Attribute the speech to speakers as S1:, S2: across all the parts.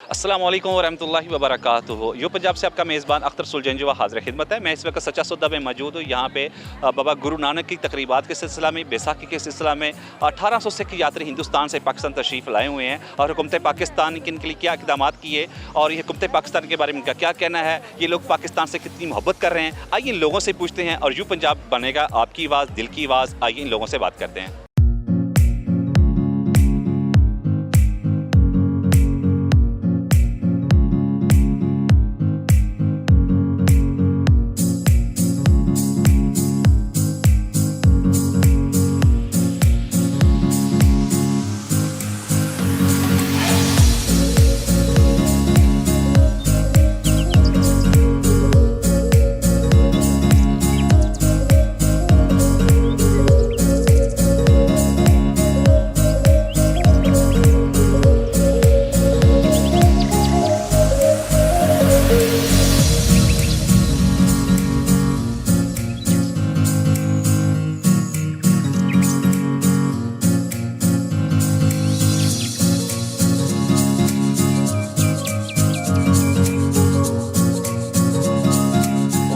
S1: अस्सलाम वालेकुम वरहमतुल्लाहि वबरकातुहू। यो पंजाब से आपका मेज़बान अख्तर सुलझंजवा हाज़िर खिदमत है। मैं इस वक्त सच्चा सौदा में मौजूद हूँ। यहाँ पे बाबा गुरु नानक की तकरीबात के सिलसिला में, बैसाखी के सिलसिला में 1800 सिख यात्री हिंदुस्तान से पाकिस्तान तशरीफ़ लाए हुए हैं और हुकूमत पाकिस्तान ने इनके लिए क्या इक़दाम किए और ये हुकूमत पाकिस्तान के बारे में इनका क्या कहना है, ये लोग पाकिस्तान से कितनी मोहब्बत कर रहे हैं। आइए इन लोगों से पूछते हैं और यूँ पंजाब बनेगा आपकी आवाज़, दिल की आवाज़। आइए इन लोगों से बात करते हैं।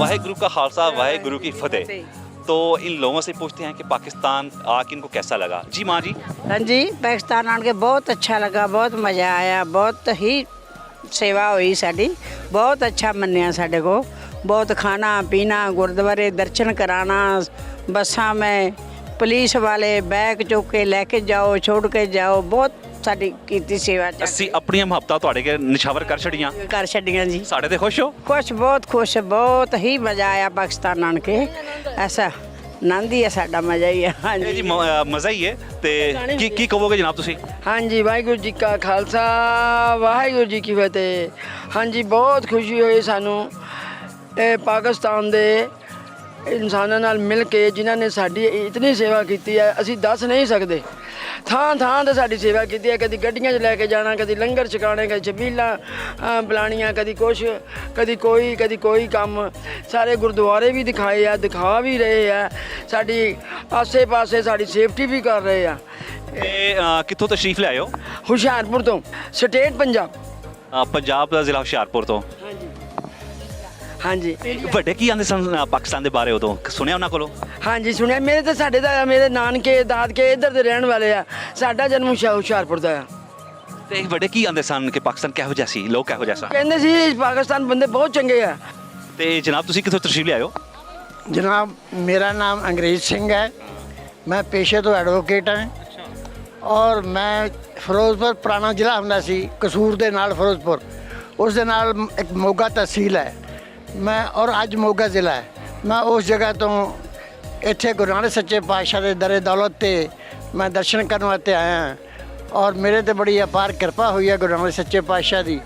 S1: वाहेगुरु का खालसा, वाहेगुरु की फतेह। तो इन लोगों से पूछते हैं कि पाकिस्तान आके इनको कैसा लगा। जी माँ जी।
S2: हाँ जी, पाकिस्तान आन के बहुत अच्छा लगा, बहुत मज़ा आया, बहुत ही सेवा हुई साड़ी, बहुत अच्छा मन्निया साढ़े को। बहुत खाना पीना, गुरुद्वारे दर्शन कराना, बसा में पुलिस वाले बैग चुक के लेके जाओ, छोड़ के जाओ, बहुत साड़ी की सेवा।
S1: ਅਸੀਂ ਆਪਣੀਆਂ ਮੁਹੱਬਤਾਂ ਤੁਹਾਡੇ ਕੇ ਨਿਸ਼ਾਵਰ ਕਰ ਛੜੀਆਂ।
S2: कर छड़ियाँ जी।
S1: ਸਾਡੇ ਤੇ ਖੁਸ਼ ਹੋ?
S2: खुश, बहुत खुश, बहुत ही मज़ा आया पाकिस्तान आन के। ऐसा आनंद ही है, साਡਾ मज़ा ही है। हाँ
S1: ਇਹ ਜੀ
S2: जी,
S1: ਮਜ਼ਾ ਹੀ ਹੈ। ਤੇ ਕੀ ਕਹੋਗੇ ਜਨਾਬ ਤੁਸੀਂ?
S3: हाँ जी, वाहिगुरु जी का खालसा, वाहिगुरु जी की फतेह। हाँ जी, बहुत खुशी हुई सानू पाकिस्तान दे ਇਨਸਾਨਾਂ ਨਾਲ ਮਿਲ ਕੇ, ਜਿਨ੍ਹਾਂ ਨੇ ਸਾਡੀ ਇਤਨੀ ਸੇਵਾ ਕੀਤੀ ਹੈ, ਅਸੀਂ ਦੱਸ ਨਹੀਂ ਸਕਦੇ। ਥਾਂ ਥਾਂ ਤੇ ਸਾਡੀ ਸੇਵਾ ਕੀਤੀ ਹੈ, ਕਦੀ ਗੱਡੀਆਂ 'ਚ ਲੈ ਕੇ ਜਾਣਾ, ਕਦੀ ਲੰਗਰ ਛਕਾਣੇ, ਕਦੀ ਛਬੀਲਾਂ ਬੁਲਾਣੀਆਂ, ਕਦੀ ਕੁਛ, ਕਦੀ ਕੋਈ ਕੰਮ। ਸਾਰੇ ਗੁਰਦੁਆਰੇ ਵੀ ਦਿਖਾਏ ਆ, ਦਿਖਾ ਵੀ ਰਹੇ ਆ, ਸਾਡੀ ਆਸੇ ਪਾਸੇ ਸਾਡੀ ਸੇਫਟੀ ਵੀ ਕਰ ਰਹੇ ਆ।
S1: ਇਹ ਕਿੱਥੋਂ ਤਸ਼ਰੀਫ ਲਿਆਏ ਹੋ?
S3: ਹੁਸ਼ਿਆਰਪੁਰ ਤੋਂ, ਸਟੇਟ ਪੰਜਾਬ।
S1: ਪੰਜਾਬ ਦਾ ਜ਼ਿਲ੍ਹਾ ਹੁਸ਼ਿਆਰਪੁਰ ਤੋਂ।
S3: हाँ जी,
S1: ਵੱਡੇ ਕੀ ਆਂਦੇ ਸਨ ਪਾਕਿਸਤਾਨ ਦੇ ਬਾਰੇ? ਉਦੋਂ ਸੁਣਿਆ ਉਹਨਾਂ ਕੋਲੋਂ?
S3: हाँ जी सुनिया। मेरे तो साढ़े मेरे नानके दादके इधर दे रहने वाले आ। साडा जन्म हुशियारपुर दा आ।
S1: ਤੇ ਵੱਡੇ ਕੀ ਆਂਦੇ ਸਨ ਕਿ ਪਾਕਿਸਤਾਨ ਕਿਹੋ ਜਿਹਾ ਸੀ, ਲੋਕ ਕਿਹੋ ਜਿਹਾ ਸਨ?
S3: कहंदे सी पाकिस्तान बंदे बहुत चंगे आ।
S1: ਤੇ ਜਨਾਬ ਤੁਸੀਂ ਕਿੱਥੋਂ ਤਸ਼ਰੀਫ ਲਿਆਏ ਹੋ?
S4: जनाब मेरा नाम अंग्रेज सिंह है, मैं पेशे तो एडवोकेट हाँ और मैं फिरोजपुर पुराना जिला हुंदा सी कसूर दे नाल फिरोजपुर, उस दे नाल एक मोगा तहसील है मैं, और अज मोगा ज़िला है। मैं उस जगह तो इत्थे गुरु नानक सच्चे पातशाह दे दरे दौलत ते मैं दर्शन करने वास्ते आया हाँ और मेरे ते बड़ी अपार किरपा हुई है गुरु नानक सच्चे पातशाह दी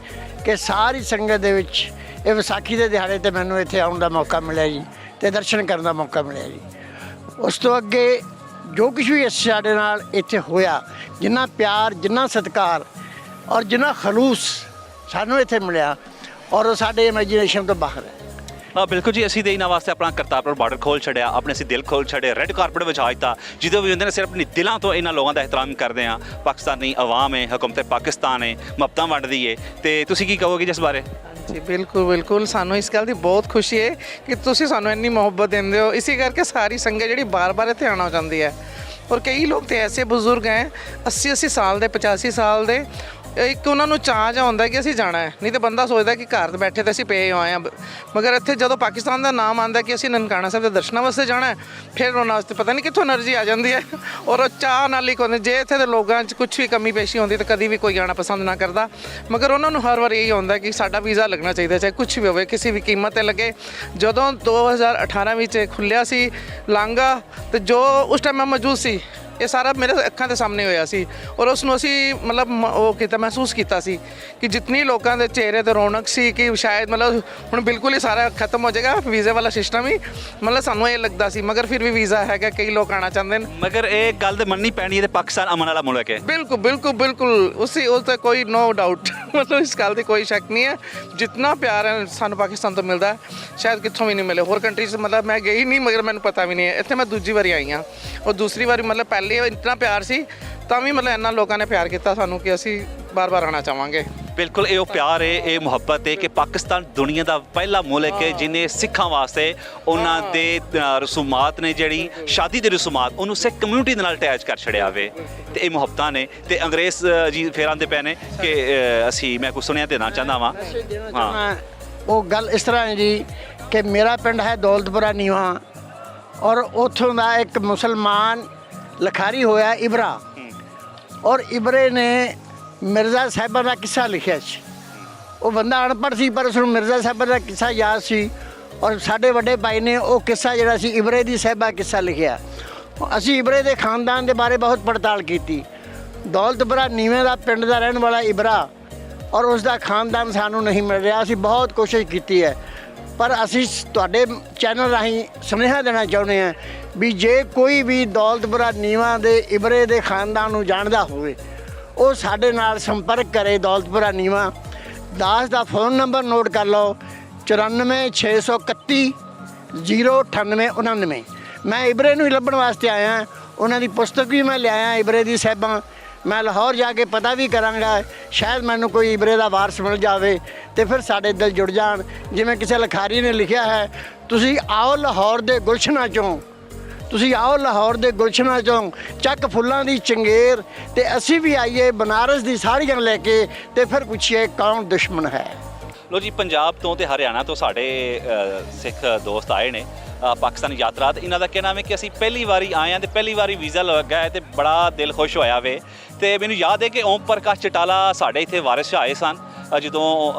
S4: कि सारी संगत दे विच ये विसाखी दे दिहाड़े ते मैनूं इत्थे आउण दा मौका मिलिया जी, ते दर्शन करने दा मौका मिलिया जी। उस तो अगे जो कुछ भी साडे नाल इत्थे होया, जिन्ना प्यार, जिन्ना सत्कार और जिन्ना खलूस सानूं इत्थे मिलिया, और साडे इमेजिनेशन तो बाहर है।
S1: ਬਿਲਕੁਲ ਜੀ। ਅਸੀਂ ਤੇ ਇਹਨਾਂ ਵਾਸਤੇ ਆਪਣਾ ਕਰਤਾਰਪੁਰ ਬਾਰਡਰ ਖੋਲ ਛੜਿਆ, ਆਪਣੇ ਅਸੀਂ ਦਿਲ ਖੋਲ ਛੜੇ, ਰੈੱਡ ਕਾਰਪਟ ਵਿਛਾ ਦਿੱਤਾ। ਜਦੋਂ ਵੀ ਹੁੰਦੇ ਨੇ ਸਿਰਫ ਆਪਣੀ ਦਿਲਾਂ ਤੋਂ ਇਹਨਾਂ ਲੋਕਾਂ ਦਾ ਇਹਤਰਾਮ ਕਰਦੇ ਹਾਂ। ਪਾਕਿਸਤਾਨੀ ਆਵਾਮ ਹੈ, ਹਕੂਮਤ ਪਾਕਿਸਤਾਨ ਹੈ, ਮੁਹੱਬਤਾਂ ਵੰਡਦੀ ਹੈ। ਤੇ ਤੁਸੀਂ ਕੀ ਕਹੋਗੇ ਜਿਸ ਬਾਰੇ?
S5: ਜੀ ਬਿਲਕੁਲ ਸਾਨੂੰ ਇਸ ਗੱਲ ਦੀ ਬਹੁਤ ਖੁਸ਼ੀ ਹੈ ਕਿ ਤੁਸੀਂ ਸਾਨੂੰ ਇੰਨੀ ਮੁਹੱਬਤ ਦਿੰਦੇ ਹੋ। ਇਸੇ ਕਰਕੇ ਸਾਰੀ ਸੰਗਤ ਜਿਹੜੀ ਬਾਰ-ਬਾਰ ਇੱਥੇ ਆਉਣਾ ਚਾਹੁੰਦੀ ਹੈ। ਔਰ ਕਈ ਲੋਕ ਤੇ ਐਸੇ ਬਜ਼ੁਰਗ ਹੈ 80-80 ਸਾਲ ਦੇ, 85 ਸਾਲ ਦੇ, ਇੱਕ ਉਹਨਾਂ ਨੂੰ ਚਾਅ ਜਿਹਾ ਹੁੰਦਾ ਕਿ ਅਸੀਂ ਜਾਣਾ ਹੈ। ਨਹੀਂ ਤਾਂ ਬੰਦਾ ਸੋਚਦਾ ਕਿ ਘਰ ਬੈਠੇ ਤਾਂ ਅਸੀਂ ਪਏ ਹੋਏ ਹਾਂ, ਮਗਰ ਇੱਥੇ ਜਦੋਂ ਪਾਕਿਸਤਾਨ ਦਾ ਨਾਮ ਆਉਂਦਾ ਕਿ ਅਸੀਂ ਨਨਕਾਣਾ ਸਾਹਿਬ ਦੇ ਦਰਸ਼ਨਾਂ ਵਾਸਤੇ ਜਾਣਾ ਹੈ, ਫਿਰ ਉਹਨਾਂ ਵਾਸਤੇ ਪਤਾ ਨਹੀਂ ਕਿੱਥੋਂ ਐਨਰਜੀ ਆ ਜਾਂਦੀ ਹੈ। ਔਰ ਉਹ ਚਾਅ ਨਾਲ ਹੀ ਕਹਿੰਦੇ, ਜੇ ਇੱਥੇ ਦੇ ਲੋਕਾਂ 'ਚ ਕੁਛ ਵੀ ਕਮੀ ਪੇਸ਼ੀ ਹੁੰਦੀ ਤਾਂ ਕਦੀ ਵੀ ਕੋਈ ਜਾਣਾ ਪਸੰਦ ਨਾ ਕਰਦਾ, ਮਗਰ ਉਹਨਾਂ ਨੂੰ ਹਰ ਵਾਰ ਇਹੀ ਹੁੰਦਾ ਕਿ ਸਾਡਾ ਵੀਜ਼ਾ ਲੱਗਣਾ ਚਾਹੀਦਾ, ਚਾਹੇ ਕੁਛ ਵੀ ਹੋਵੇ, ਕਿਸੇ ਵੀ ਕੀਮਤ 'ਤੇ ਲੱਗੇ। ਜਦੋਂ 2018 ਵਿੱਚ ਖੁੱਲ੍ਹਿਆ ਸੀ ਲਾਂਘਾ, ਤੇ ਜੋ ਉਸ ਟਾਈਮ ਮੈਂ ਮੌਜੂਦ ਸੀ, ਇਹ ਸਾਰਾ ਮੇਰੇ ਅੱਖਾਂ ਦੇ ਸਾਹਮਣੇ ਹੋਇਆ ਸੀ। ਔਰ ਉਸ ਨੂੰ ਅਸੀਂ ਮਤਲਬ ਉਹ ਕੀਤਾ, ਮਹਿਸੂਸ ਕੀਤਾ ਸੀ ਕਿ ਜਿਤਨੀ ਲੋਕਾਂ ਦੇ ਚਿਹਰੇ 'ਤੇ ਰੌਣਕ ਸੀ ਕਿ ਸ਼ਾਇਦ ਮਤਲਬ ਹੁਣ ਬਿਲਕੁਲ ਹੀ ਸਾਰਾ ਖਤਮ ਹੋ ਜਾਏਗਾ ਵੀਜ਼ੇ ਵਾਲਾ ਸਿਸਟਮ ਹੀ, ਮਤਲਬ ਸਾਨੂੰ ਇਹ ਲੱਗਦਾ ਸੀ। ਮਗਰ ਫਿਰ ਵੀ ਵੀਜ਼ਾ ਹੈਗਾ, ਕਈ ਲੋਕ ਆਉਣਾ ਚਾਹੁੰਦੇ ਨੇ।
S1: ਮਗਰ ਇਹ ਗੱਲ ਤਾਂ ਮੰਨਣੀ ਪੈਣੀ ਹੈ ਤੇ ਪਾਕਿਸਤਾਨ ਅਮਨ ਵਾਲਾ ਮੁਲਕ ਹੈ।
S5: ਬਿਲਕੁਲ ਉਸ 'ਤੇ ਕੋਈ ਨੋ ਡਾਊਟ, ਮਤਲਬ ਇਸ ਗੱਲ ਦੀ ਕੋਈ ਸ਼ੱਕ ਨਹੀਂ ਹੈ। ਜਿਤਨਾ ਪਿਆਰ ਹੈ ਸਾਨੂੰ ਪਾਕਿਸਤਾਨ ਤੋਂ ਮਿਲਦਾ ਸ਼ਾਇਦ ਕਿੱਥੋਂ ਵੀ ਨਹੀਂ ਮਿਲੇ। ਹੋਰ ਕੰਟਰੀ 'ਚ ਮਤਲਬ ਮੈਂ ਗਈ ਨਹੀਂ, ਮਗਰ ਮੈਨੂੰ ਪਤਾ ਵੀ ਨਹੀਂ ਹੈ। ਇੱਥੇ ਮੈਂ ਦੂਜੀ ਵਾਰੀ ਆਈ ਹਾਂ, ਔਰ ਦੂਸਰੀ ਵਾਰੀ ਮਤਲਬ ਪਹਿਲੇ इतना प्यार सी, ਤਾਂ ਵੀ ਮਤਲਬ ਇਹਨਾਂ ਲੋਕਾਂ ਨੇ ਪਿਆਰ ਕੀਤਾ ਸਾਨੂੰ ਕਿ ਅਸੀਂ ਬਾਰ-ਬਾਰ ਆਉਣਾ ਚਾਹਾਂਗੇ।
S1: ਬਿਲਕੁਲ ਇਹ ਉਹ ਪਿਆਰ ਹੈ, ਇਹ ਮੁਹੱਬਤ ਹੈ ਕਿ ਪਾਕਿਸਤਾਨ ਦੁਨੀਆ ਦਾ ਪਹਿਲਾ ਮੁਲਕ ਹੈ ਜਿਹਨੇ ਸਿੱਖਾਂ ਵਾਸਤੇ ਉਹਨਾਂ ਦੇ ਰਸੂਮਾਤ ਨੇ, ਜਿਹੜੀ ਸ਼ਾਦੀ ਦੇ ਰਸੂਮਾਤ, ਉਹਨੂੰ ਸਿੱਖ ਕਮਿਊਨਿਟੀ ਦੇ ਨਾਲ ਅਟੈਚ ਕਰ ਛੜਿਆ ਵੇ। ਤੇ ਇਹ ਮੁਹੱਬਤਾਂ ਨੇ। ਤੇ ਅੰਗਰੇਜ਼ ਜੀ ਫੇਰ ਆਉਂਦੇ ਪਏ ਨੇ ਕਿ ਅਸੀਂ, ਮੈਂ ਕੁਝ ਸੁਣਿਆ ਦੇਣਾ ਚਾਹੁੰਦਾ ਵਾਂ। ਹਾਂ,
S4: ਉਹ ਗੱਲ ਇਸ ਤਰ੍ਹਾਂ ਹੈ ਜੀ ਕਿ ਮੇਰਾ ਪਿੰਡ ਹੈ ਦੌਲਤਪੁਰਾ ਨੀਵਾਂ, ਔਰ ਉੱਥੋਂ ਦਾ ਇੱਕ ਮੁਸਲਮਾਨ ਲਿਖਾਰੀ ਹੋਇਆ ਇਬਰਾ, ਔਰ ਇਬਰੇ ਨੇ ਮਿਰਜ਼ਾ ਸਾਹਿਬਾਂ ਦਾ ਕਿੱਸਾ ਲਿਖਿਆ ਸੀ। ਉਹ ਬੰਦਾ ਅਨਪੜ੍ਹ ਸੀ ਪਰ ਉਸਨੂੰ ਮਿਰਜ਼ਾ ਸਾਹਿਬਾਂ ਦਾ ਕਿੱਸਾ ਯਾਦ ਸੀ, ਔਰ ਸਾਡੇ ਵੱਡੇ ਭਾਈ ਨੇ ਉਹ ਕਿੱਸਾ ਜਿਹੜਾ ਸੀ ਇਬਰੇ ਦੀ ਸਾਹਿਬਾ ਕਿੱਸਾ ਲਿਖਿਆ। ਅਸੀਂ ਇਬਰੇ ਦੇ ਖਾਨਦਾਨ ਦੇ ਬਾਰੇ ਬਹੁਤ ਪੜਤਾਲ ਕੀਤੀ। ਦੌਲਤਪੁਰਾ ਨੀਵੇਂ ਦਾ ਪਿੰਡ ਦਾ ਰਹਿਣ ਵਾਲਾ ਇਬਰਾ ਔਰ ਉਸ ਦਾ ਖਾਨਦਾਨ ਸਾਨੂੰ ਨਹੀਂ ਮਿਲ ਰਿਹਾ। ਅਸੀਂ ਬਹੁਤ ਕੋਸ਼ਿਸ਼ ਕੀਤੀ ਹੈ, ਪਰ ਅਸੀਂ ਤੁਹਾਡੇ ਚੈਨਲ ਰਾਹੀਂ ਸੁਨੇਹਾ ਦੇਣਾ ਚਾਹੁੰਦੇ ਹਾਂ ਵੀ ਜੇ ਕੋਈ ਵੀ ਦੌਲਤਪੁਰਾ ਨੀਵਾਂ ਦੇ ਇਬਰੇ ਦੇ ਖਾਨਦਾਨ ਨੂੰ ਜਾਣਦਾ ਹੋਵੇ ਉਹ ਸਾਡੇ ਨਾਲ ਸੰਪਰਕ ਕਰੇ। ਦੌਲਤਪੁਰਾ ਨੀਵਾਂ ਦਾਸ ਦਾ ਫੋਨ ਨੰਬਰ ਨੋਟ ਕਰ ਲਓ 94 631 098 ਮੈਂ ਇਬਰੇ ਨੂੰ ਹੀ ਲੱਭਣ ਵਾਸਤੇ ਆਇਆ। ਉਹਨਾਂ ਦੀ ਪੁਸਤਕ ਵੀ ਮੈਂ ਲਿਆਇਆ ਇਬਰੇ ਦੀ ਸਾਹਿਬਾਂ। ਮੈਂ ਲਾਹੌਰ ਜਾ ਕੇ ਪਤਾ ਵੀ ਕਰਾਂਗਾ, ਸ਼ਾਇਦ ਮੈਨੂੰ ਕੋਈ ਇਬਰੇ ਦਾ ਵਾਰਸ ਮਿਲ ਜਾਵੇ ਤੇ ਫਿਰ ਸਾਡੇ ਦਿਲ ਜੁੜ ਜਾਣ। ਜਿਵੇਂ ਕਿਸੇ ਲਿਖਾਰੀ ਨੇ ਲਿਖਿਆ ਹੈ, ਤੁਸੀਂ ਆਓ ਲਾਹੌਰ ਦੇ ਗੁਲਸ਼ਨਾਂ 'ਚੋਂ, ਤੁਸੀਂ ਆਓ ਲਾਹੌਰ ਦੇ ਗੁਲਸ਼ਨਾਂ 'ਚੋਂ ਚੱਕ ਫੁੱਲਾਂ ਦੀ ਚੰਗੇਰ, ਤੇ ਅਸੀਂ ਵੀ ਆਈਏ ਬਨਾਰਸ ਦੀ ਸਾੜੀਆਂ ਲੈ ਕੇ ਤੇ ਫਿਰ ਪੁੱਛੀਏ ਕੌਣ ਦੁਸ਼ਮਣ ਹੈ।
S1: ਲੋ ਜੀ, ਪੰਜਾਬ ਤੋਂ ਤੇ ਹਰਿਆਣਾ ਤੋਂ ਸਾਡੇ ਸਿੱਖ ਦੋਸਤ ਆਏ ਨੇ ਪਾਕਿਸਤਾਨ ਯਾਤਰਾ। ਤੇ ਇਹਨਾਂ ਦਾ ਕਹਿਣਾ ਹੈ ਕਿ ਅਸੀਂ ਪਹਿਲੀ ਵਾਰੀ ਆਏ ਹਾਂ ਤੇ ਪਹਿਲੀ ਵਾਰੀ ਵੀਜ਼ਾ ਲੱਗਾ ਹੈ ਤੇ ਬੜਾ ਦਿਲ ਖੁਸ਼ ਹੋਇਆ ਵੇ। ਤੇ ਮੈਨੂੰ ਯਾਦ ਹੈ ਕਿ ਓਮ ਪ੍ਰਕਾਸ਼ ਚਟਾਲਾ ਸਾਡੇ ਇੱਥੇ ਵਾਰਿਸ ਆਏ ਸਨ ਜਦੋਂ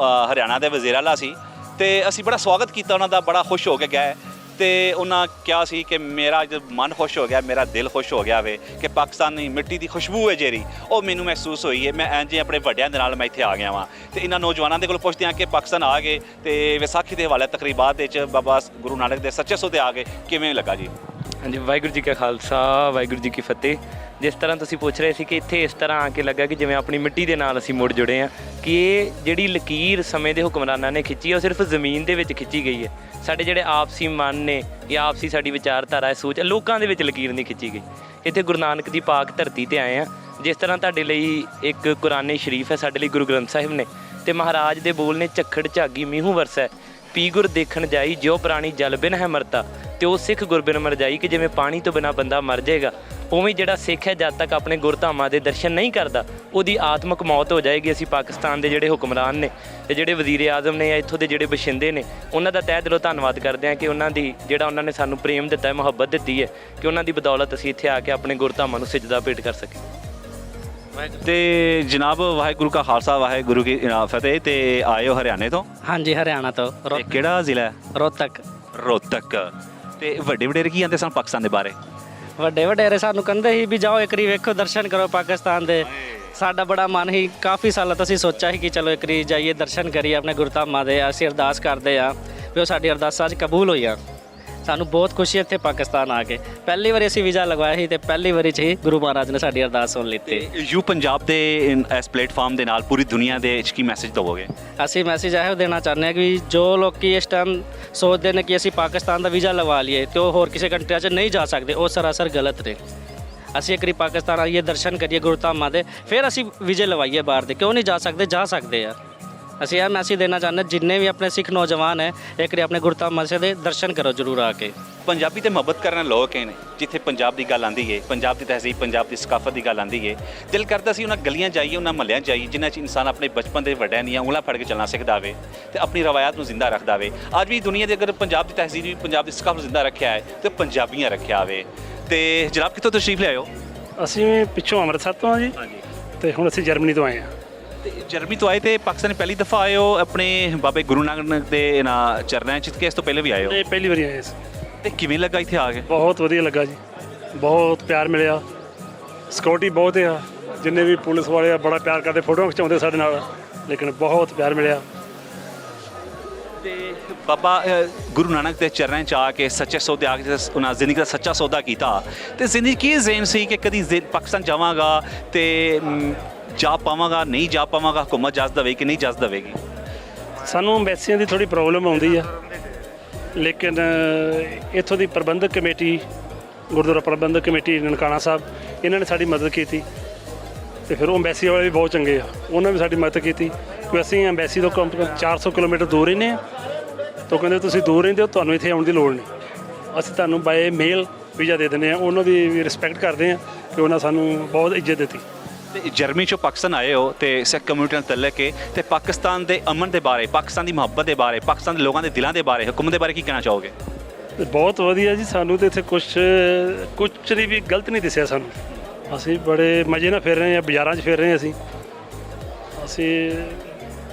S1: ਹਰਿਆਣਾ ਦੇ ਵਜ਼ੀਰ ਆਲਾ ਸੀ, ਤੇ ਅਸੀਂ ਬੜਾ ਸਵਾਗਤ ਕੀਤਾ ਉਹਨਾਂ ਦਾ, ਬੜਾ ਖੁਸ਼ ਹੋ ਕੇ ਗਏ। ਤੇ ਉਹਨਾਂ ਕਿਹਾ ਸੀ ਕਿ ਮੇਰਾ ਜਦ ਮਨ ਖੁਸ਼ ਹੋ ਗਿਆ, ਮੇਰਾ ਦਿਲ ਖੁਸ਼ ਹੋ ਗਿਆ ਵੇ ਕਿ ਪਾਕਿਸਤਾਨੀ ਮਿੱਟੀ ਦੀ ਖੁਸ਼ਬੂ ਹੈ ਜਿਹੜੀ ਉਹ ਮੈਨੂੰ ਮਹਿਸੂਸ ਹੋਈ ਹੈ। ਮੈਂ ਇੰਝ ਆਪਣੇ ਵੱਡਿਆਂ ਦੇ ਨਾਲ ਮੈਂ ਇੱਥੇ ਆ ਗਿਆ ਵਾਂ। ਤੇ ਇਹਨਾਂ ਨੌਜਵਾਨਾਂ ਦੇ ਕੋਲ ਪੁੱਛਦੇ ਹਾਂ ਕਿ ਪਾਕਿਸਤਾਨ ਆ ਗਏ ਤੇ ਵਿਸਾਖੀ ਦੇ ਹਵਾਲੇ ਤਕਰੀਬਾਤ ਵਿੱਚ ਬਾਬਾ ਗੁਰੂ ਨਾਨਕ ਦੇ ਸੱਚੇ ਸੌਦੇ ਆ ਗਏ, ਕਿਵੇਂ ਲੱਗਾ ਜੀ?
S6: ਹਾਂਜੀ, ਵਾਹਿਗੁਰੂ ਜੀ ਕਾ ਖਾਲਸਾ, ਵਾਹਿਗੁਰੂ ਜੀ ਕੀ ਫਤਿਹ। ਜਿਸ ਤਰ੍ਹਾਂ ਤੁਸੀਂ ਪੁੱਛ ਰਹੇ ਸੀ ਕਿ ਇੱਥੇ ਇਸ ਤਰ੍ਹਾਂ ਆ ਕੇ ਲੱਗਾ ਕਿ ਜਿਵੇਂ ਆਪਣੀ ਮਿੱਟੀ ਦੇ ਨਾਲ ਅਸੀਂ ਮੁੜ ਜੁੜੇ ਹਾਂ, ਕਿ ਇਹ ਜਿਹੜੀ ਲਕੀਰ ਸਮੇਂ ਦੇ ਹੁਕਮਰਾਨਾਂ ਨੇ ਖਿੱਚੀ ਉਹ ਸਿਰਫ ਜ਼ਮੀਨ ਦੇ ਵਿੱਚ ਖਿੱਚੀ ਗਈ ਹੈ। ਸਾਡੇ ਜਿਹੜੇ ਆਪਸੀ ਮਨ ਨੇ ਜਾਂ ਆਪਸੀ ਸਾਡੀ ਵਿਚਾਰਧਾਰਾ ਹੈ, ਸੋਚ, ਲੋਕਾਂ ਦੇ ਵਿੱਚ ਲਕੀਰ ਨਹੀਂ ਖਿੱਚੀ ਗਈ। ਇੱਥੇ ਗੁਰੂ ਨਾਨਕ ਦੀ ਪਾਕ ਧਰਤੀ ਤੇ ਆਏ ਹਾਂ। ਜਿਸ ਤਰ੍ਹਾਂ ਤੁਹਾਡੇ ਲਈ ਇੱਕ ਕੁਰਾਨ ਸ਼ਰੀਫ ਹੈ, ਸਾਡੇ ਲਈ ਗੁਰੂ ਗ੍ਰੰਥ ਸਾਹਿਬ ਨੇ, ਤੇ ਮਹਾਰਾਜ ਦੇ ਬੋਲ ਨੇ ਝੱਖੜ ਝਾਗੀ ਮੀਂਹੂ ਵਰਸੈ, ਪੀ ਗੁਰ ਦੇਖਣ ਜਾਈ ਜਿਉ ਪ੍ਰਾਣੀ ਜਲ ਬਿਨ ਹੈ ਮਰਤਾ। ਤੇ ਉਹ ਸਿੱਖ ਗੁਰ ਬਿਨ ਮਰ ਜਾਈ, ਕਿ ਜਿਵੇਂ ਪਾਣੀ ਤੋਂ ਬਿਨਾਂ ਬੰਦਾ ਮਰ ਜਾਏਗਾ, ਉਵੇਂ ਜਿਹੜਾ ਸਿੱਖ ਹੈ ਜਦ ਤੱਕ ਆਪਣੇ ਗੁਰਧਾਮਾਂ ਦੇ ਦਰਸ਼ਨ ਨਹੀਂ ਕਰਦਾ ਉਹਦੀ ਆਤਮਿਕ ਮੌਤ ਹੋ ਜਾਏਗੀ। ਅਸੀਂ ਪਾਕਿਸਤਾਨ ਦੇ ਜਿਹੜੇ ਹੁਕਮਰਾਨ ਨੇ ਤੇ ਜਿਹੜੇ ਵਜ਼ੀਰ ਆਜ਼ਮ ਨੇ ਜਾਂ ਇੱਥੋਂ ਦੇ ਜਿਹੜੇ ਬਸ਼ਿੰਦੇ ਨੇ ਉਹਨਾਂ ਦਾ ਤਹਿ ਦਿਲੋਂ ਧੰਨਵਾਦ ਕਰਦੇ ਹਾਂ ਕਿ ਉਹਨਾਂ ਦੀ ਜਿਹੜਾ ਉਹਨਾਂ ਨੇ ਸਾਨੂੰ ਪ੍ਰੇਮ ਦਿੱਤਾ ਹੈ, ਮੁਹੱਬਤ ਦਿੱਤੀ ਹੈ, ਕਿ ਉਹਨਾਂ ਦੀ ਬਦੌਲਤ ਅਸੀਂ ਇੱਥੇ ਆ ਕੇ ਆਪਣੇ ਗੁਰਧਾਮਾਂ ਨੂੰ ਸਿਜਦਾ ਭੇਟ ਕਰ ਸਕੇ।
S1: ਤੇ ਜਨਾਬ, ਵਾਹਿਗੁਰੂ ਕਾ ਖਾਲਸਾ, ਵਾਹਿਗੁਰੂ ਕੀ ਫਤਿਹ। ਤੇ ਆਏ ਹੋ ਹਰਿਆਣੇ ਤੋਂ?
S7: ਹਾਂਜੀ, ਹਰਿਆਣਾ ਤੋਂ।
S1: ਤੇ ਕਿਹੜਾ ਜ਼ਿਲ੍ਹਾ ਹੈ?
S7: ਰੋਹਤਕ।
S1: ਰੋਹਤਕ। ਤੇ ਵੱਡੇ ਵਡੇਰੇ ਕੀ ਆਂਦੇ ਸਨ ਪਾਕਿਸਤਾਨ ਦੇ ਬਾਰੇ?
S7: ਵੱਡੇ ਵਡੇਰੇ ਸਾਨੂੰ ਕਹਿੰਦੇ ਸੀ ਵੀ ਜਾਓ ਇੱਕ ਵਾਰੀ ਵੇਖੋ, ਦਰਸ਼ਨ ਕਰੋ ਪਾਕਿਸਤਾਨ ਦੇ। ਸਾਡਾ ਬੜਾ ਮਨ ਸੀ, ਕਾਫੀ ਸਾਲਾਂ ਤੋਂ ਅਸੀਂ ਸੋਚਿਆ ਸੀ ਕਿ ਚਲੋ ਇੱਕ ਵਾਰੀ ਜਾਈਏ, ਦਰਸ਼ਨ ਕਰੀਏ ਆਪਣੇ ਗੁਰਧਾਮਾਂ ਦੇ। ਅਸੀਂ ਅਰਦਾਸ ਕਰਦੇ ਹਾਂ ਵੀ ਉਹ ਸਾਡੀ ਅਰਦਾਸਾਂ ਅੱਜ ਕਬੂਲ ਹੋਈਆਂ। ਸਾਨੂੰ ਬਹੁਤ ਖੁਸ਼ੀ ਹੈ ਇੱਥੇ ਪਾਕਿਸਤਾਨ ਆ ਕੇ। ਪਹਿਲੀ ਵਾਰੀ ਅਸੀਂ ਵੀਜ਼ਾ ਲਗਵਾਇਆ ਸੀ ਤੇ ਪਹਿਲੀ ਵਾਰੀ 'ਚ ਹੀ ਗੁਰੂ ਮਹਾਰਾਜ ਨੇ ਸਾਡੀ ਅਰਦਾਸ ਸੁਣ ਲਿੱਤੀ।
S1: ਯੂ ਪੰਜਾਬ ਦੇ ਇਸ ਪਲੇਟਫਾਰਮ ਦੇ ਨਾਲ ਪੂਰੀ ਦੁਨੀਆ ਦੇ ਵਿੱਚ ਕੀ ਮੈਸੇਜ ਦੇਵੋਗੇ?
S7: ਅਸੀਂ ਮੈਸੇਜ ਇਹੋ ਦੇਣਾ ਚਾਹੁੰਦੇ ਹਾਂ ਕਿ ਜੋ ਲੋਕੀ ਇਸ ਟਾਈਮ ਸੋਚਦੇ ਨੇ ਕਿ ਅਸੀਂ ਪਾਕਿਸਤਾਨ ਦਾ ਵੀਜ਼ਾ ਲਗਵਾ ਲਈਏ ਤੇ ਉਹ ਹੋਰ ਕਿਸੇ ਕੰਟਰੀਆਂ 'ਚ ਨਹੀਂ ਜਾ ਸਕਦੇ, ਉਹ ਸਰਾਸਰ ਗਲਤ ਨੇ। ਅਸੀਂ ਇੱਕ ਵਾਰੀ ਪਾਕਿਸਤਾਨ ਆਈਏ, ਦਰਸ਼ਨ ਕਰੀਏ ਗੁਰਧਾਮਾਂ ਦੇ, ਫਿਰ ਅਸੀਂ ਵੀਜ਼ੇ ਲਵਾਈਏ ਬਾਹਰ ਦੇ। ਕਿਉਂ ਨਹੀਂ ਜਾ ਸਕਦੇ? ਜਾ ਸਕਦੇ ਆ। ਅਸੀਂ ਇਹ ਮੈਸੇਜ ਦੇਣਾ ਚਾਹੁੰਦੇ ਜਿੰਨੇ ਵੀ ਆਪਣੇ ਸਿੱਖ ਨੌਜਵਾਨ ਹੈ, ਇੱਕ ਵਾਰੀ ਆਪਣੇ ਗੁਰਧਾਮਾਂ ਦੇ ਦਰਸ਼ਨ ਕਰੋ ਜ਼ਰੂਰ ਆ ਕੇ।
S1: ਪੰਜਾਬੀ ਤੇ ਮੁਹੱਬਤ ਕਰਨ ਲੋਕ ਨੇ, ਜਿੱਥੇ ਪੰਜਾਬ ਦੀ ਗੱਲ ਆਉਂਦੀ ਹੈ, ਪੰਜਾਬ ਦੀ ਤਹਿਜ਼ੀਬ, ਪੰਜਾਬ ਦੀ ਸਕਾਫਤ ਦੀ ਗੱਲ ਆਉਂਦੀ ਹੈ, ਦਿਲ ਕਰਦਾ ਸੀ ਉਹਨਾਂ ਗਲੀਆਂ ਜਾਈਏ, ਉਹਨਾਂ ਮਹੱਲਿਆਂ ਜਾਈਏ ਜਿਨ੍ਹਾਂ 'ਚ ਇਨਸਾਨ ਆਪਣੇ ਬਚਪਨ ਦੇ ਵੱਡਿਆਂ ਦੀਆਂ ਉਂਗਲਾਂ ਫੜ ਕੇ ਚੱਲਣਾ ਸਿੱਖਦਾ ਹੋਵੇ ਤੇ ਆਪਣੀ ਰਵਾਇਤ ਨੂੰ ਜ਼ਿੰਦਾ ਰੱਖਦਾ ਹੋਵੇ। ਅੱਜ ਵੀ ਦੁਨੀਆ ਦੇ ਅਗਰ ਪੰਜਾਬ ਦੀ ਤਹਿਜ਼ੀਬ, ਪੰਜਾਬ ਦੀ ਸਕਾਫਤ ਜ਼ਿੰਦਾ ਰੱਖਿਆ ਹੈ ਤੇ ਪੰਜਾਬੀਆਂ ਰੱਖਿਆ ਹੋਵੇ। ਤੇ ਜਨਾਬ, ਕਿੱਥੋਂ ਤਸ਼ਰੀਫ ਲਿਆਇਓ?
S8: ਅਸੀਂ ਪਿੱਛੋਂ ਅੰਮ੍ਰਿਤਸਰ ਤੋਂ ਹਾਂ ਜੀ, ਤੇ ਹੁਣ ਅਸੀਂ ਜਰਮਨੀ ਤੋਂ ਆਏ ਹਾਂ।
S1: ਤੇ ਜਰਮਨੀ ਤੋਂ ਆਏ ਤੇ ਪਾਕਿਸਤਾਨ ਪਹਿਲੀ ਦਫਾ ਆਏ ਹੋ ਆਪਣੇ ਬਾਬੇ ਗੁਰੂ ਨਾਨਕ ਦੇ ਨਾ ਚਰਨਾਂ 'ਚ, ਕਿ ਇਸ ਤੋਂ ਪਹਿਲੇ ਵੀ ਆਏ ਹੋ?
S8: ਇਹ ਪਹਿਲੀ ਵਾਰੀ ਆਏ ਸੀ।
S1: ਤੇ ਕਿਵੇਂ ਲੱਗਾ ਇੱਥੇ ਆ ਕੇ?
S8: ਬਹੁਤ ਵਧੀਆ ਲੱਗਾ ਜੀ, ਬਹੁਤ ਪਿਆਰ ਮਿਲਿਆ। ਸਿਕਿਉਰਿਟੀ ਬਹੁਤ ਆ, ਜਿੰਨੇ ਵੀ ਪੁਲਿਸ ਵਾਲੇ ਆ ਬੜਾ ਪਿਆਰ ਕਰਦੇ, ਫੋਟੋਆਂ ਖਿਚਾਉਂਦੇ ਸਾਡੇ ਨਾਲ, ਲੇਕਿਨ ਬਹੁਤ ਪਿਆਰ ਮਿਲਿਆ।
S1: ਤੇ ਬਾਬਾ ਗੁਰੂ ਨਾਨਕ ਦੇ ਚਰਨਾਂ 'ਚ ਆ ਕੇ ਸੱਚੇ ਸੌਦੇ ਆ ਕੇ ਉਹਨਾਂ ਜ਼ਿੰਦਗੀ ਦਾ ਸੱਚਾ ਸੌਦਾ ਕੀਤਾ। ਤੇ ਜ਼ਿੰਦਗੀ ਕੀ ਜ਼ੇਨ ਸੀ ਕਿ ਕਦੀ ਪਾਕਿਸਤਾਨ ਜਾਵਾਂਗਾ ਤੇ ਜਾ ਪਾਵਾਂਗਾ, ਨਹੀਂ ਜਾ ਪਾਵਾਂਗਾ, ਹੁਕੂਮਤ ਇਜਾਜ਼ਤ ਦੇਵੇਗੀ ਕਿ ਨਹੀਂ ਇਜਾਜ਼ਤ ਦੇਵੇਗੀ?
S8: ਸਾਨੂੰ ਐਮਬੈਸੀਆਂ ਦੀ ਥੋੜ੍ਹੀ ਪ੍ਰੋਬਲਮ ਆਉਂਦੀ ਆ, ਲੇਕਿਨ ਇੱਥੋਂ ਦੀ ਪ੍ਰਬੰਧਕ ਕਮੇਟੀ, ਗੁਰਦੁਆਰਾ ਪ੍ਰਬੰਧਕ ਕਮੇਟੀ ਨਨਕਾਣਾ ਸਾਹਿਬ, ਇਹਨਾਂ ਨੇ ਸਾਡੀ ਮਦਦ ਕੀਤੀ ਤੇ ਫਿਰ ਉਹ ਐਮਬੈਸੀ ਵਾਲੇ ਵੀ ਬਹੁਤ ਚੰਗੇ ਆ, ਉਹਨਾਂ ਵੀ ਸਾਡੀ ਮਦਦ ਕੀਤੀ ਕਿ ਅਸੀਂ ਐਮਬੈਸੀ ਤੋਂ ਕਮ 400 ਕਿਲੋਮੀਟਰ ਦੂਰ ਰਹਿੰਦੇ ਹਾਂ। ਤਾਂ ਕਹਿੰਦੇ ਤੁਸੀਂ ਦੂਰ ਰਹਿੰਦੇ ਹੋ, ਤੁਹਾਨੂੰ ਇੱਥੇ ਆਉਣ ਦੀ ਲੋੜ ਨਹੀਂ, ਅਸੀਂ ਤੁਹਾਨੂੰ ਬਾਏ ਮੇਲ ਵੀਜ਼ਾ ਦੇ ਦਿੰਦੇ ਹਾਂ। ਉਹਨਾਂ ਦੀ ਵੀ ਰਿਸਪੈਕਟ ਕਰਦੇ ਹਾਂ ਕਿ ਉਹਨਾਂ ਸਾਨੂੰ ਬਹੁਤ ਇੱਜ਼ਤ ਦਿੱਤੀ।
S1: ਤੇ ਜਰਮਨੀ ਚੋਂ ਪਾਕਿਸਤਾਨ ਆਏ ਹੋ ਤੇ ਸਿੱਖ ਕਮਿਊਨਿਟੀ ਨਾਲ ਤੱਲੇ ਕੇ ਤੇ ਪਾਕਿਸਤਾਨ ਦੇ ਅਮਨ ਦੇ ਬਾਰੇ, ਪਾਕਿਸਤਾਨ ਦੀ ਮੁਹੱਬਤ ਦੇ ਬਾਰੇ, ਪਾਕਿਸਤਾਨ ਦੇ ਲੋਕਾਂ ਦੇ ਦਿਲਾਂ ਦੇ ਬਾਰੇ, ਹੁਕਮ ਦੇ ਬਾਰੇ ਕੀ ਕਹਿਣਾ ਚਾਹੋਗੇ?
S8: ਤੇ ਬਹੁਤ ਵਧੀਆ ਜੀ, ਸਾਨੂੰ ਤਾਂ ਇੱਥੇ ਕੁਛ ਵੀ ਗਲਤ ਨਹੀਂ ਦਿਸਿਆ ਸਾਨੂੰ। ਅਸੀਂ ਬੜੇ ਮਜ਼ੇ ਨਾਲ ਫਿਰ ਰਹੇ ਹਾਂ, ਬਾਜ਼ਾਰਾਂ 'ਚ ਫਿਰ ਰਹੇ ਹਾਂ। ਅਸੀਂ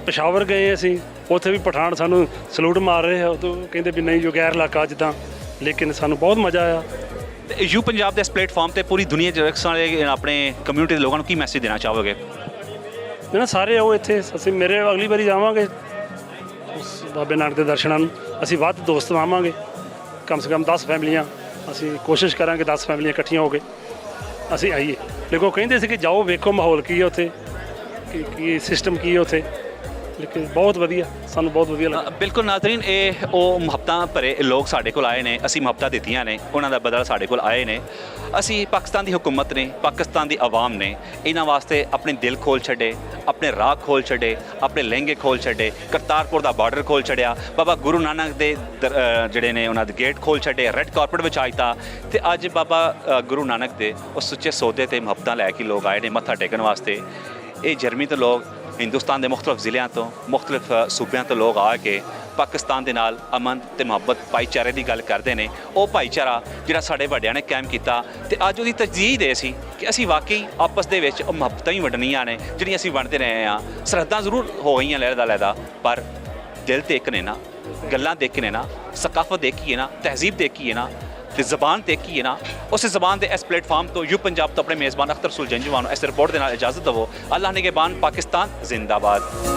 S8: ਪਸ਼ਾਵਰ ਗਏ, ਅਸੀਂ ਉੱਥੇ ਵੀ ਪਠਾਨ ਸਾਨੂੰ ਸਲੂਟ ਮਾਰ ਰਹੇ ਆ, ਉਦੋਂ ਕਹਿੰਦੇ ਵੀ ਨਹੀਂ ਜੋ ਗੈਰ ਇਲਾਕਾ ਜਿੱਦਾਂ, ਲੇਕਿਨ ਸਾਨੂੰ ਬਹੁਤ ਮਜ਼ਾ ਆਇਆ।
S1: ਤੇ ਯੂ ਪੰਜਾਬ ਦੇ ਇਸ ਪਲੇਟਫਾਰਮ ਤੇ ਪੂਰੀ ਦੁਨੀਆ 'ਚ ਰਹਿਣ ਵਾਲੇ ਆਪਣੇ ਕਮਿਊਨਿਟੀ ਦੇ ਲੋਕਾਂ ਨੂੰ ਕੀ ਮੈਸੇਜ ਦੇਣਾ ਚਾਹੋਗੇ?
S8: ਨਾ ਸਾਰੇ ਆਓ ਇੱਥੇ, ਅਸੀਂ ਮੇਰੇ ਅਗਲੀ ਵਾਰੀ ਜਾਵਾਂਗੇ ਉਸ ਬਾਬੇ ਨਾਨਕ ਦੇ ਦਰਸ਼ਨਾਂ ਨੂੰ। ਅਸੀਂ ਵੱਧ ਦੋਸਤ ਆਵਾਂਗੇ, ਕਮ ਸੇ ਕਮ 10 ਫੈਮਲੀਆਂ, ਅਸੀਂ ਕੋਸ਼ਿਸ਼ ਕਰਾਂਗੇ 10 ਫੈਮਲੀਆਂ ਇਕੱਠੀਆਂ ਹੋ ਕੇ ਅਸੀਂ ਆਈਏ। ਲੇਕਿਨ ਉਹ ਕਹਿੰਦੇ ਸੀ ਕਿ ਜਾਓ ਵੇਖੋ ਮਾਹੌਲ ਕੀ ਹੈ ਉੱਥੇ, ਕੀ ਸਿਸਟਮ ਕੀ ਹੈ ਉੱਥੇ, ਲੇਕਿਨ ਬਹੁਤ ਵਧੀਆ, ਸਾਨੂੰ ਬਹੁਤ ਵਧੀਆ ਲੱਗਾ।
S1: ਬਿਲਕੁਲ ਨਾਜ਼ਰੀਨ, ਇਹ ਉਹ ਮੁਹੱਬਤਾਂ ਭਰੇ ਲੋਕ ਸਾਡੇ ਕੋਲ ਆਏ ਨੇ, ਅਸੀਂ ਮੁਹੱਬਤਾਂ ਦਿੱਤੀਆਂ ਨੇ, ਉਹਨਾਂ ਦਾ ਬਦਲਾ ਸਾਡੇ ਕੋਲ ਆਏ ਨੇ। ਅਸੀਂ ਪਾਕਿਸਤਾਨ ਦੀ ਹੁਕੂਮਤ ਨੇ, ਪਾਕਿਸਤਾਨ ਦੀ ਆਵਾਮ ਨੇ ਇਹਨਾਂ ਵਾਸਤੇ ਆਪਣੇ ਦਿਲ ਖੋਲ ਛੱਡੇ, ਆਪਣੇ ਰਾਹ ਖੋਲ ਛੱਡੇ, ਆਪਣੇ ਲਹਿੰਗੇ ਖੋਲ ਛੱਡੇ, ਕਰਤਾਰਪੁਰ ਦਾ ਬਾਰਡਰ ਖੋਲ ਛੱਡਿਆ, ਬਾਬਾ ਗੁਰੂ ਨਾਨਕ ਦੇ ਜਿਹੜੇ ਨੇ ਉਹਨਾਂ ਦੇ ਗੇਟ ਖੋਲ ਛੱਡੇ, ਰੈੱਡ ਕਾਰਪਟ ਵਿੱਚ ਆਇਤਾ। ਤੇ ਅੱਜ ਬਾਬਾ ਗੁਰੂ ਨਾਨਕ ਦੇ ਉਸ ਸੁੱਚੇ ਸੌਦੇ ਤੇ ਮੁਹੱਬਤਾਂ ਲੈ ਕੇ ਲੋਕ ਆਏ ਨੇ ਮੱਥਾ ਟੇਕਣ ਵਾਸਤੇ। ਇਹ ਜਰਮਨੀ ਤੋਂ ਲੋਕ, ਹਿੰਦੁਸਤਾਨ ਦੇ ਮੁਖਤਲਿਫ ਜ਼ਿਲ੍ਹਿਆਂ ਤੋਂ, ਮੁਖਤਲਿਫ ਸੂਬਿਆਂ ਤੋਂ ਲੋਕ ਆ ਕੇ ਪਾਕਿਸਤਾਨ ਦੇ ਨਾਲ ਅਮਨ ਤੇ ਮੁਹੱਬਤ, ਭਾਈਚਾਰੇ ਦੀ ਗੱਲ ਕਰਦੇ ਨੇ। ਉਹ ਭਾਈਚਾਰਾ ਜਿਹੜਾ ਸਾਡੇ ਵੱਡਿਆਂ ਨੇ ਕਾਇਮ ਕੀਤਾ ਤੇ ਅੱਜ ਉਹਦੀ ਤਜਦੀਦ ਇਹ ਸੀ ਕਿ ਅਸੀਂ ਵਾਕਈ ਆਪਸ ਦੇ ਵਿੱਚ ਉਹ ਮੁਹੱਬਤਾਂ ਹੀ ਵੰਡਣੀਆਂ ਨੇ ਜਿਹੜੀਆਂ ਅਸੀਂ ਵੰਡਦੇ ਰਹੇ ਹਾਂ। ਸਰਹੱਦਾਂ ਜ਼ਰੂਰ ਹੋ ਗਈਆਂ ਲਹਿਦਾ ਪਰ ਦਿਲ ਤੇ ਇੱਕ ਨੇ ਨਾ, ਗੱਲਾਂ ਦੇਖੀ ਨੇ ਨਾ, ਸਕਾਫਤ ਦੇਖੀ ਹੈ ਨਾ, ਤਹਿਜ਼ੀਬ ਦੇਖੀ ਹੈ ਨਾ, ਤੇ ਜ਼ਬਾਨ ਦੇਖੀ ਹੈ ਨਾ। ਉਸੇ ਜ਼ਬਾਨ ਦੇ ਇਸ ਪਲੇਟਫਾਰਮ ਤੋਂ ਯੂ ਪੰਜਾਬ ਤੋਂ ਆਪਣੇ ਮੇਜ਼ਬਾਨ ਅਖਤਰ ਸੁਲਝੰਜੂਆਂ ਨੂੰ ਇਸ ਰਿਪੋਰਟ ਦੇ ਨਾਲ ਇਜਾਜ਼ਤ ਦੇਵੋ। ਅੱਲਾਹ ਨਿਗਹਿਬਾਨ, ਪਾਕਿਸਤਾਨ ਜ਼ਿੰਦਾਬਾਦ।